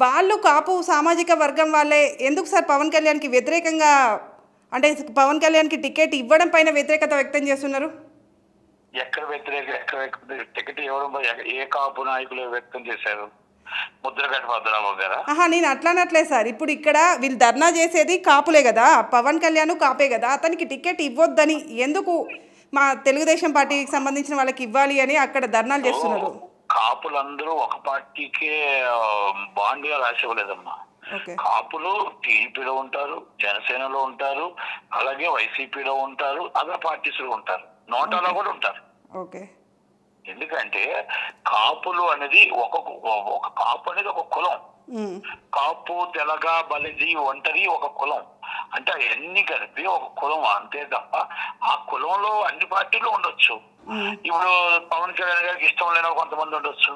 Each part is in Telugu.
వాళ్ళు కాపు సామాజిక వర్గం వాళ్ళే ఎందుకు సార్ పవన్ కళ్యాణ్కి వ్యతిరేకంగా అంటే పవన్ కళ్యాణ్కి టికెట్ ఇవ్వడం పైన వ్యతిరేకత వ్యక్తం చేస్తున్నారు? ఎక్కడ టికెట్ ఇవ్వడం ఏ కాపు నాయకులు వ్యక్తం చేశారు? ముద్రగడ్డ పద్మనాభం గారా? నేను అట్లా అనట్లేదు సార్. ఇప్పుడు ఇక్కడ వీళ్ళు ధర్నా చేసేది కాపులే కదా, పవన్ కళ్యాణ్ కాపే కదా, అతనికి టికెట్ ఇవ్వొద్దని ఎందుకు మా తెలుగుదేశం పార్టీకి సంబంధించిన వాళ్ళకి ఇవ్వాలి అని అక్కడ ధర్నాలు చేస్తున్నారు? కాపులందరూ ఒక పార్టీకే బాండ్గా రాసివ్వలేదమ్మా. కాపులు టీడీపీలో ఉంటారు, జనసేనలో ఉంటారు, అలాగే వైసీపీలో ఉంటారు, అదర్ పార్టీస్ లో ఉంటారు, నోటాలో కూడా ఉంటారు. ఎందుకంటే కాపులు అనేది ఒక కాపు అనేది ఒక కులం. కాపు, తెలగ, బలిజి, ఒంటరి ఒక కులం. అంటే అవన్నీ కలిపి ఒక కులం అంతే తప్ప ఆ కులంలో అన్ని పార్టీలు ఉండొచ్చు. ఇప్పుడు పవన్ కళ్యాణ్ గారికి ఇష్టం లేని కొంతమంది ఉండొచ్చు,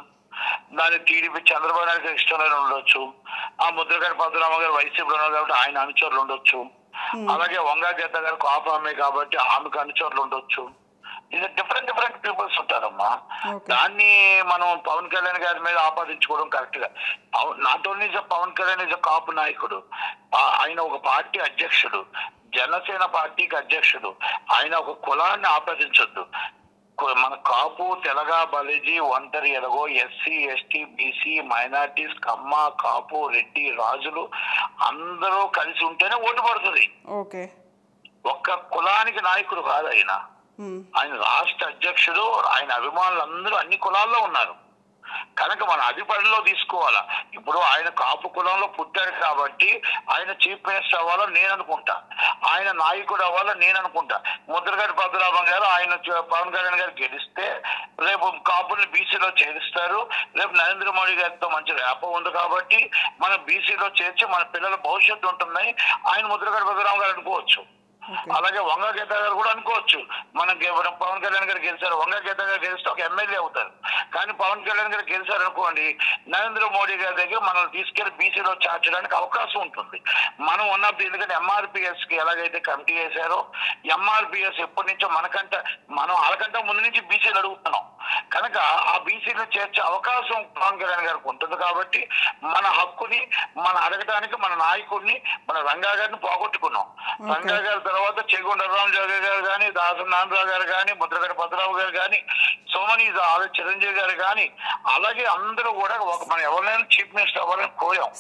దాని టీడీపీ చంద్రబాబు నాయుడు గారికి ఇష్టం లేని ఉండొచ్చు, ఆ ముద్రగడ్డ పద్మనాభ గారు వైసీపీలో ఉన్నారు కాబట్టి ఆయన అనుచరులు ఉండొచ్చు, అలాగే వంగా గీత గారు కాపు ఆమె కాబట్టి ఆమెకు అనుచరులు ఉండొచ్చు. ఇది డిఫరెంట్ పీపుల్స్ ఉంటారమ్మా. దాన్ని మనం పవన్ కళ్యాణ్ గారి మీద ఆపాదించుకోవడం కరెక్ట్ గా. Not only Pawan Kalyan is Kapu నాయకుడు, ఆయన ఒక పార్టీ అధ్యక్షుడు, జనసేన పార్టీకి అధ్యక్షుడు. ఆయన ఒక కులాన్ని ఆపాదించొద్దు. మన కాపు, తెలగ, బలిజి, ఒంటరి, ఎలాగో ఎస్సీ, ఎస్టీ, బీసీ, మైనార్టీస్, కమ్మ, కాపు, రెడ్డి, రాజులు అందరూ కలిసి ఉంటేనే ఓటు పడుతుంది. ఒక్క కులానికి నాయకుడు కాదు ఆయన. ఆయన రాష్ట్ర అధ్యక్షుడు, ఆయన అభిమానులు అందరూ అన్ని కులాల్లో ఉన్నారు కనుక మన అధిపడిలో తీసుకోవాలా. ఇప్పుడు ఆయన కాపు కులంలో పుట్టాడు కాబట్టి ఆయన చీఫ్ మినిస్టర్ అవ్వాలని నేను అనుకుంటా, ఆయన నాయకుడు అవ్వాలని నేను అనుకుంటా. ముద్రగడ్డ పద్మనాభం గారు ఆయన పవన్ కళ్యాణ్ గారు గెలిస్తే రేపు కాపుల్ని బీసీలో చేరుస్తారు. రేపు నరేంద్ర మోడీ గారితో మంచి ర్యాపో ఉంది కాబట్టి మన బీసీలో చేర్చి మన పిల్లల భవిష్యత్తు ఉంటుందని ఆయన ముద్రగడ్డ పద్మనాభం గారు అనుకోవచ్చు. అలాగే వంగా గీత గారు కూడా అనుకోవచ్చు, మనకి పవన్ కళ్యాణ్ గారు గెలిచారు, వంగా గీత గారు గెలిస్తే ఒక ఎమ్మెల్యే అవుతారు. కానీ పవన్ కళ్యాణ్ గారు గెలిచారు అనుకోండి, నరేంద్ర మోడీ గారి దగ్గర మనల్ని తీసుకెళ్లి బీసీలో చేర్చడానికి అవకాశం ఉంటుంది. మనం ఉన్నప్పుడు ఎందుకంటే ఎంఆర్పిఎస్ కి ఎలాగైతే కమిటీ చేశారో, ఎంఆర్పిఎస్ ఎప్పటి నుంచో మనం వాళ్ళకంటే ముందు నుంచి బీసీలు అడుగుతున్నాం కనుక ఆ బీసీలో చేర్చే అవకాశం పవన్ కళ్యాణ్ గారికి ఉంటుంది. కాబట్టి మన హక్కుని మనం అడగడానికి మన నాయకుడిని మన రంగా గారిని పోగొట్టుకున్నాం. రంగా గారి తర్వాత చేగొండ రామజోగి గారు కానీ, దాసరి నారాయణరావు గారు కానీ, ముద్రగడ్డ పద్మనాభం గారు కానీ, సోమని చిరంజీవి గారు కానీ, అలాగే అందరూ కూడా మనం ఎవరినైనా చీఫ్ మినిస్టర్ అవ్వాలని కోరాం.